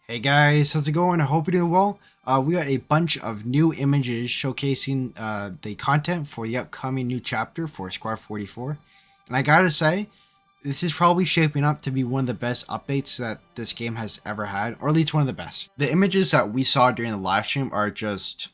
Hey guys, how's it going? I hope you're doing well. We got a bunch of new images showcasing the content for the upcoming new chapter for Squad 44. And I gotta say, this is probably shaping up to be one of the best updates that this game has ever had, or at least one of the best. The images that we saw during the live stream are just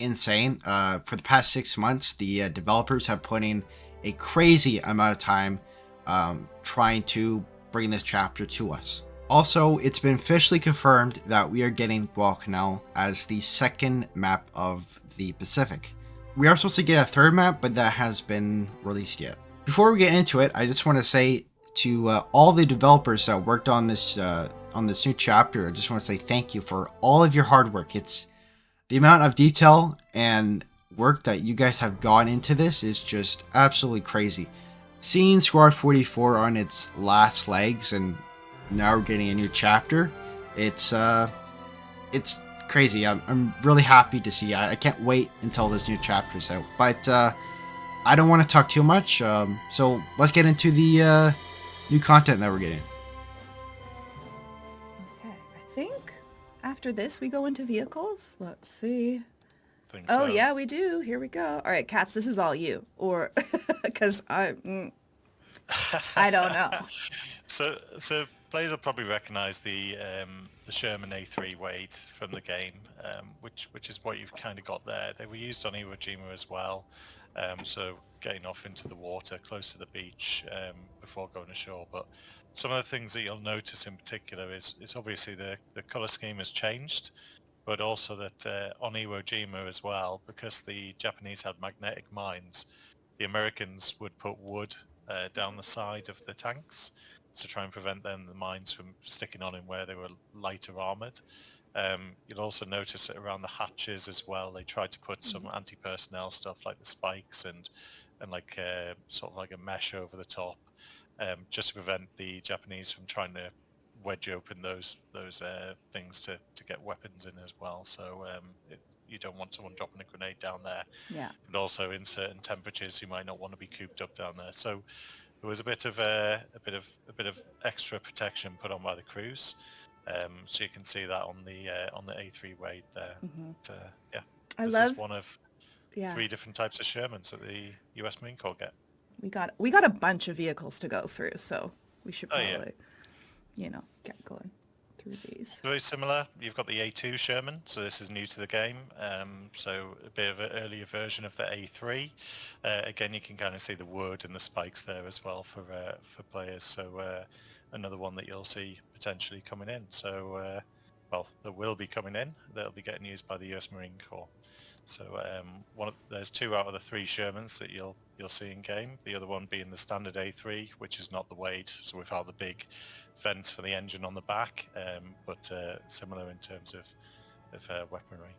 insane. For the past 6 months, the developers have put in a crazy amount of time trying to bring this chapter to us. Also, it's been officially confirmed that we are getting Guadalcanal as the second map of the Pacific. We are supposed to get a third map, but that has been released yet. Before we get into it, I just want to say to all the developers that worked on this new chapter, I just want to say thank you for all of your hard work. It's the amount of detail and work that you guys have gone into this is just absolutely crazy. Seeing Squad 44 on its last legs and now we're getting a new chapter, it's crazy. I'm really happy to see. I can't wait until this new chapter is out. But I don't want to talk too much. So let's get into the new content that we're getting. Okay, I think after this we go into vehicles. Let's see. Think Oh so. yeah, we do. Here we go. All right, Cats, this is all you. Or because I don't know. So players will probably recognise the Sherman A3 weight from the game, which is what you've kind of got there. They were used on Iwo Jima as well, so getting off into the water close to the beach before going ashore. But some of the things that you'll notice in particular is it's obviously the colour scheme has changed, but also that on Iwo Jima as well, because the Japanese had magnetic mines, the Americans would put wood down the side of the tanks to try and prevent the mines from sticking on in where they were lighter armoured. You'll also notice it around the hatches as well. They tried to put some anti-personnel stuff like the spikes and like sort of like a mesh over the top, just to prevent the Japanese from trying to wedge open those things to get weapons in as well. So you don't want someone dropping a grenade down there, Yeah. but also in certain temperatures you might not want to be cooped up down there. So there was a bit of a bit of extra protection put on by the crews. So you can see that on the A3 Wade there. hmm Yeah, I this is love. one of Yeah, 3 different types of Shermans that the U.S. Marine Corps get. we got a bunch of vehicles to go through, so we should Oh yeah, probably, get going through these. very similar. You've got the A2 Sherman, so this is new to the game. So a bit of an earlier version of the A3. Again, you can kind of see the wood and the spikes there as well for players. So another one that you'll see potentially coming in. So well, that will be coming in. That'll be getting used by the U.S. Marine Corps. So there's 2 out of the 3 Shermans that you'll see in game. The other one being the standard A3, which is not the Wade, so without the big vents for the engine on the back, but similar in terms of weaponry.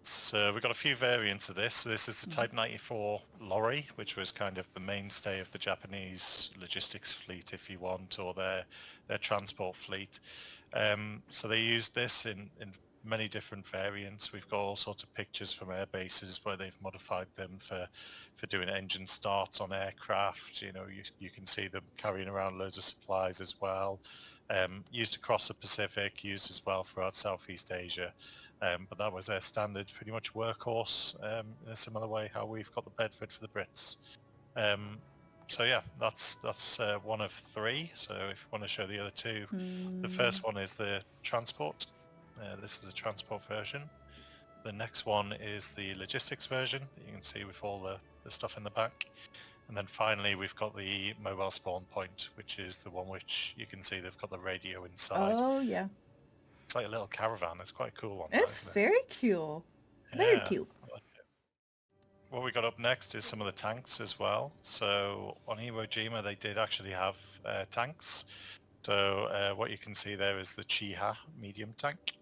So we've got a few variants of this. So this is the Type 94 Lorri, which was kind of the mainstay of the Japanese logistics fleet, if you want, or their transport fleet. So they used this in many different variants. We've got all sorts of pictures from air bases where they've modified them for doing engine starts on aircraft. You know, you can see them carrying around loads of supplies as well. Used across the Pacific, used as well throughout Southeast Asia. But that was their standard, pretty much workhorse, in a similar way how we've got the Bedford for the Brits. So yeah, that's one of 3. So if you want to show the other 2, the first one is the transport. This is the transport version. The next one is the logistics version. You can see with all the stuff in the back. And then finally, we've got the mobile spawn point, which is the one which you can see they've got the radio inside. Oh yeah, It's like a little caravan. It's quite a cool one, that, it's isn't it? very cute. Very Yeah. cute. What we got up next is some of the tanks as well. So on Iwo Jima, they did actually have tanks. So what you can see there is the CHHA Medium tank.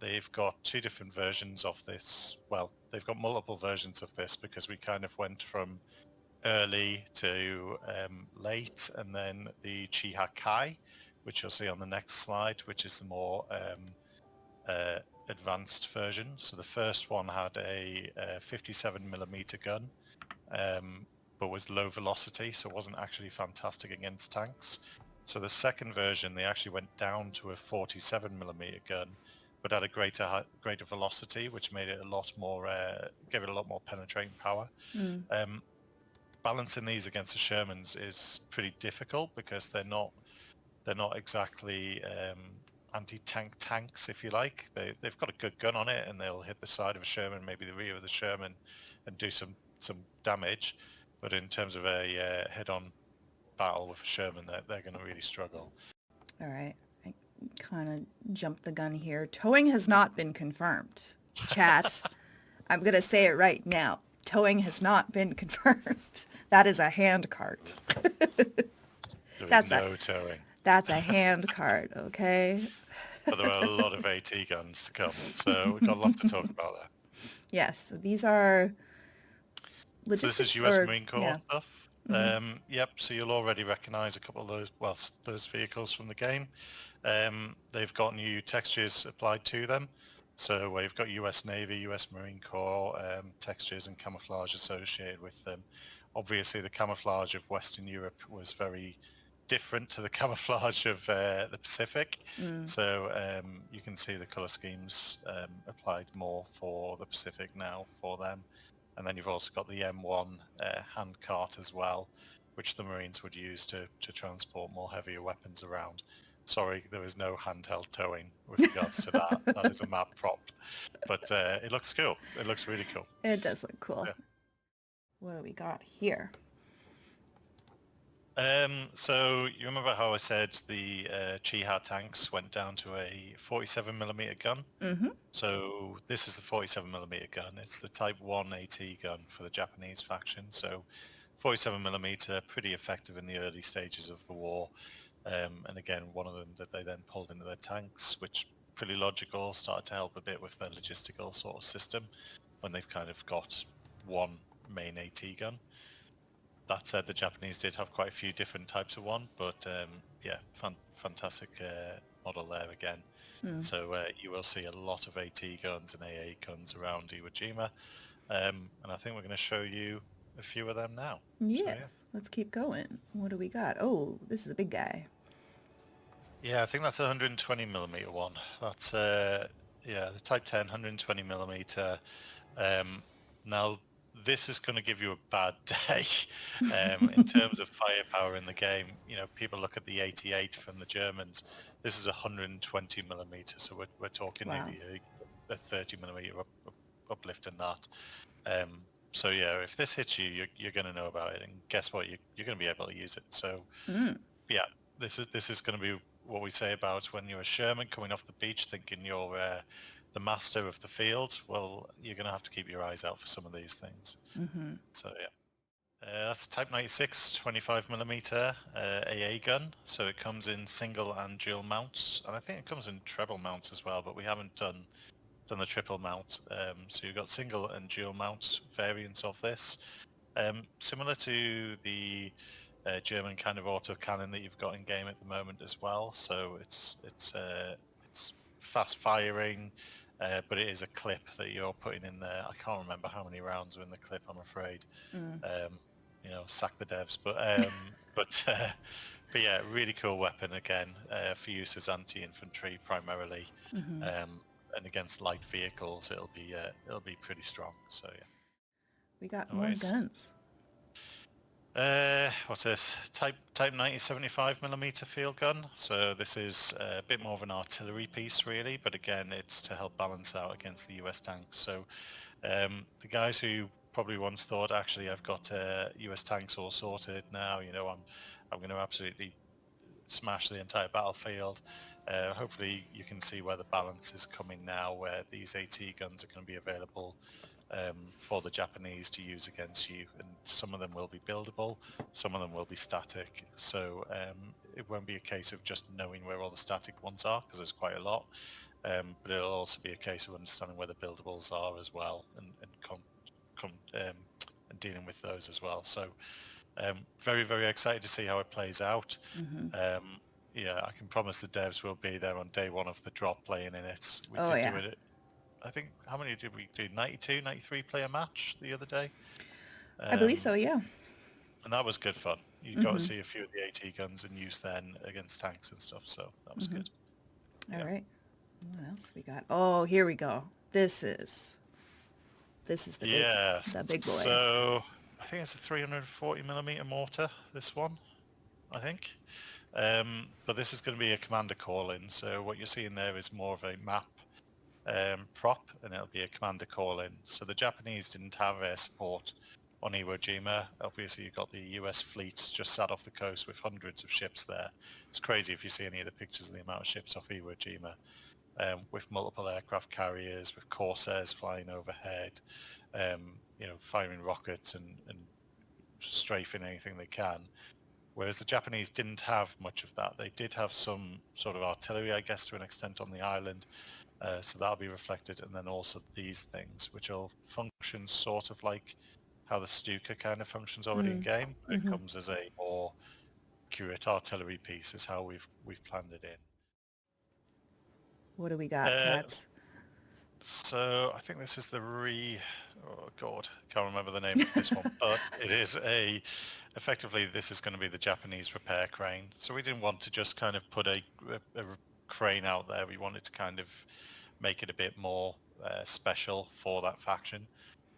They've got 2 different versions of this. Well, they've got multiple versions of this because we kind of went from early to late, and then the CHHA Kai, which you'll see on the next slide, which is the more uh, advanced version. So the first one had a 57mm gun, but was low velocity, so it wasn't actually fantastic against tanks. So the second version, they actually went down to a 47mm gun, but had a greater velocity, which made it a lot more, gave it a lot more penetrating power. Mm. Balancing these against the Shermans is pretty difficult because they're not exactly anti-tank tanks, if you like. They've got a good gun on it, and they'll hit the side of a Sherman, maybe the rear of the Sherman, and do some damage. But in terms of a head-on battle with a Sherman, they're going to really struggle. All right. I kind of jumped the gun here. Towing has not been confirmed. Chat. I'm going to say it right now. Towing has not been confirmed. That is a hand cart. There That's is a- no towing. That's a hand cart, okay? But there are a lot of AT guns to come, so we've got lots to talk about there. Yes, so these are So this is logistic US or Marine Corps yeah. stuff. Yep, so you'll already recognize a couple of those, well, those vehicles from the game. They've got new textures applied to them. So we've got US Navy, US Marine Corps textures and camouflage associated with them. Obviously, the camouflage of Western Europe was very different to the camouflage of the Pacific. So you can see the color schemes applied more for the Pacific now for them. And then you've also got the M1 hand cart as well, which the Marines would use to transport more heavier weapons around. Sorry, there is no handheld towing with regards to that. That is a map prop. But it looks cool. It looks really cool. It does look cool. Yeah. What do we got here? So you remember how I said the CHHA tanks went down to a 47mm gun? Mm-hmm. So this is the 47mm gun. It's the Type 1 AT gun for the Japanese faction. So 47mm, pretty effective in the early stages of the war. And again, one of them that they then pulled into their tanks, which pretty logical, started to help a bit with their logistical sort of system when they've kind of got one main AT gun. That said, the Japanese did have quite a few different types of one, but yeah, fantastic model there again. So you will see a lot of AT guns and AA guns around Iwo Jima, and I think we're going to show you a few of them now. Yes. So, yeah. Let's keep going. What do we got? Oh, this is a big guy. Yeah, I think that's a 120mm one. That's yeah, the Type 10 120mm. Now this is going to give you a bad day in terms of firepower in the game. You know, people look at the 88 from the Germans. This is 120mm, so we're talking Wow. maybe a 30mm uplift in that. So yeah, if this hits you, you're going to know about it, and guess what? You're going to be able to use it. So yeah, this is going to be what we say about when you're a Sherman coming off the beach thinking you're the master of the field. Well, you're going to have to keep your eyes out for some of these things. So yeah, that's a Type 96 25mm AA gun. So it comes in single and dual mounts, and I think it comes in treble mounts as well, but we haven't done the triple mount. So you've got single and dual mount variants of this. Similar to the German kind of autocannon that you've got in game at the moment as well. So it's fast firing, but it is a clip that you're putting in there. I can't remember how many rounds are in the clip, I'm afraid. You know, sack the devs, but yeah, really cool weapon again for use as anti-infantry primarily, and against light vehicles it'll be pretty strong. So yeah. We got No more worries. guns. What's this? Type 90 75mm field gun. So this is a bit more of an artillery piece really, but again it's to help balance out against the US tanks. So the guys who probably once thought, actually I've got US tanks all sorted now, you know, I'm going to absolutely smash the entire battlefield. Hopefully you can see where the balance is coming now, where these AT guns are going to be available for the Japanese to use against you, and some of them will be buildable, some of them will be static, so it won't be a case of just knowing where all the static ones are, because there's quite a lot, but it'll also be a case of understanding where the buildables are as well, and dealing with those as well. So very, very excited to see how it plays out. Yeah, I can promise the devs will be there on day one of the drop playing in it. We did do it. I think, how many did we do? 93 player match the other day? I believe so, yeah. And that was good fun. You got to see a few of the AT guns in use then against tanks and stuff, so that was good. All right. What else we got? Oh, here we go. This is the big boy. So I think it's a 340 millimeter mortar, this one, I think. But this is going to be a commander call-in, so what you're seeing there is more of a map prop, and it'll be a commander call-in. So the Japanese didn't have air support on Iwo Jima. Obviously, you've got the US fleet just sat off the coast with hundreds of ships there. It's crazy if you see any of the pictures of the amount of ships off Iwo Jima, with multiple aircraft carriers, with Corsairs flying overhead, firing rockets and strafing anything they can. Whereas the Japanese didn't have much of that. They did have some sort of artillery, I guess, to an extent on the island. So that'll be reflected. And then also these things, which will function sort of like how the Stuka kind of functions already in game. It comes as a more accurate artillery piece is how we've planned it in. What do we got, Cats? So I think this is the oh god, can't remember the name of this one, but it is effectively this is going to be the Japanese repair crane. So we didn't want to just kind of put a crane out there. We wanted to kind of make it a bit more special for that faction.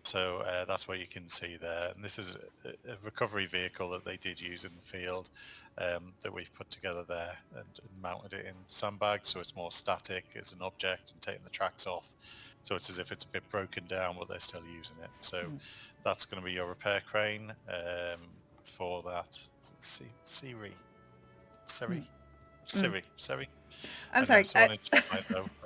So that's what you can see there. And this is a recovery vehicle that they did use in the field that we've put together there and mounted it in sandbags, so it's more static as an object and taking the tracks off. So it's as if it's a bit broken down, but they're still using it. So that's going to be your repair crane for that. Siri. I'm sorry. I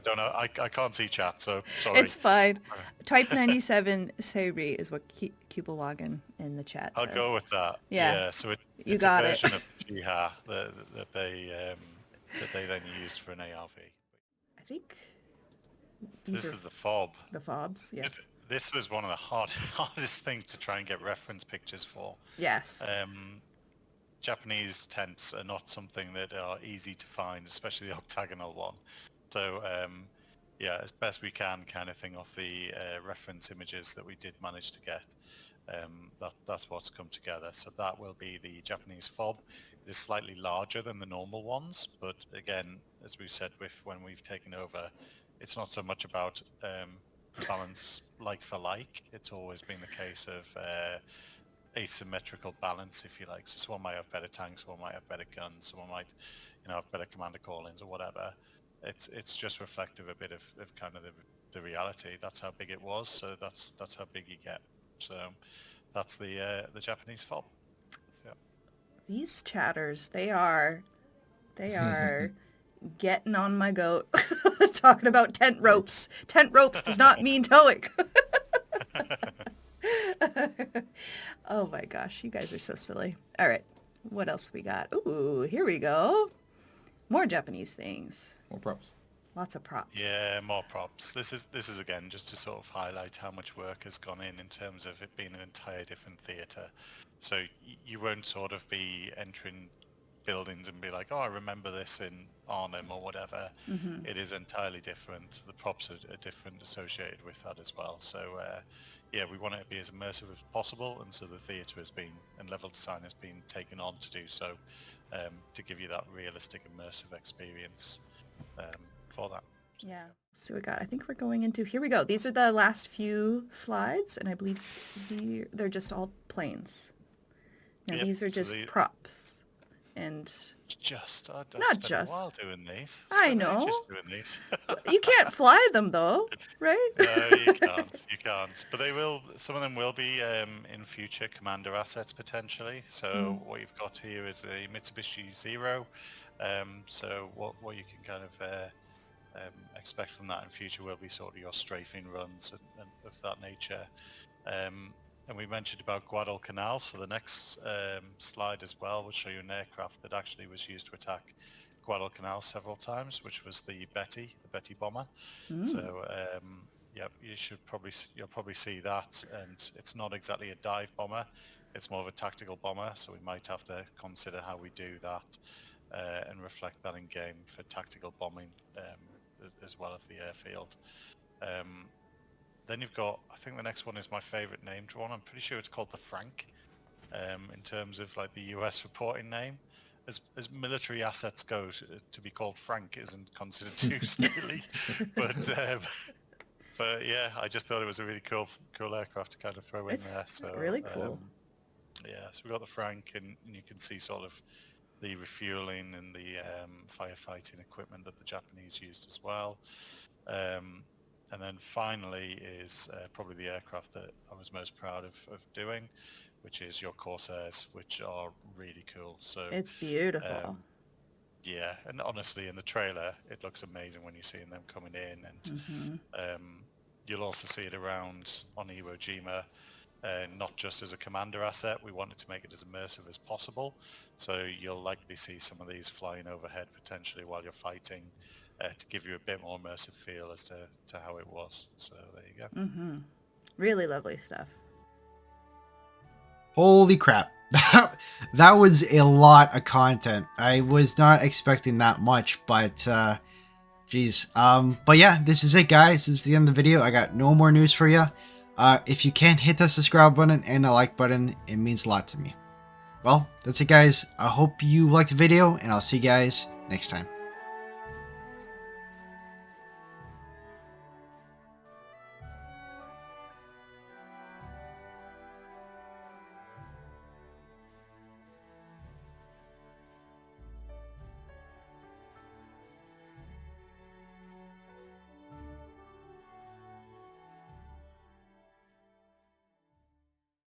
don't know. I can't see chat, so sorry. It's fine. Type 97 Seiri is what Cubawagon in the chat says. I'll go with that. Yeah. So it's a version of CHHA that they then used for an ARV. I think This is the fob. The fobs, yes. This was one of the hardest things to try and get reference pictures for. Yes. Japanese tents are not something that are easy to find, especially the octagonal one. So as best we can kind of thing off the reference images that we did manage to get. That's what's come together. So that will be the Japanese fob. It is slightly larger than the normal ones, but again, as we said when we've taken over, it's not so much about balance like for like. It's always been the case of asymmetrical balance, if you like. So someone might have better tanks, someone might have better guns, someone might have better commander call-ins or whatever. It's just reflective a bit of kind of the reality. That's how big it was, so that's how big you get. So that's the Japanese fob. Yeah. These chatters, they are getting on my goat, talking about tent ropes. Tent ropes does not mean towing. Oh my gosh, you guys are so silly. All right, what else we got? Ooh, here we go. More Japanese things. More props. Lots of props. Yeah, more props. This is again just to sort of highlight how much work has gone in terms of it being an entire different theatre. So you won't sort of be entering buildings and be like, oh, I remember this in Arnhem or whatever. It is entirely different. The props are different associated with that as well. So we want it to be as immersive as possible, and so the theatre has been, and level design has been taken on to do so, to give you that realistic immersive experience for that. Yeah. So we got, I think we're going into, here we go. These are the last few slides, and I believe they're just all planes. Now these are just props. And I spent a while doing these. I know. Doing these. You can't fly them though, right? No, you can't. But they will. Some of them will be in future commander assets potentially. So what you've got here is a Mitsubishi Zero. So what you can kind of expect from that in future will be sort of your strafing runs and of that nature. And we mentioned about Guadalcanal, so the next slide as well will show you an aircraft that actually was used to attack Guadalcanal several times, which was the Betty bomber. So you'll probably see that, and it's not exactly a dive bomber, it's more of a tactical bomber, so we might have to consider how we do that and reflect that in game for tactical bombing as well as the airfield. Then you've got, I think the next one is my favourite named one. I'm pretty sure it's called the Frank. in terms of like the US reporting name. As military assets go, to be called Frank isn't considered too steely, but yeah, I just thought it was a really cool aircraft to kind of throw in It's there. So really cool. yeah, so we got the Frank, and you can see sort of the refueling and the firefighting equipment that the Japanese used as well. And then finally is probably the aircraft that I was most proud of doing, which is your Corsairs, which are really cool. So It's beautiful. yeah, and honestly, in the trailer, it looks amazing when you're seeing them coming in, and you'll also see it around on Iwo Jima, not just as a commander asset. We wanted to make it as immersive as possible, so you'll likely see some of these flying overhead potentially while you're fighting, to give you a bit more immersive feel as to how it was. So there you go. Really lovely stuff. Holy crap. That was a lot of content. I was not expecting that much, but geez. But yeah, this is it, guys. This is the end of the video. I got no more news for you. If you can hit that subscribe button and the like button, it means a lot to me. Well, that's it, guys. I hope you liked the video, and I'll see you guys next time.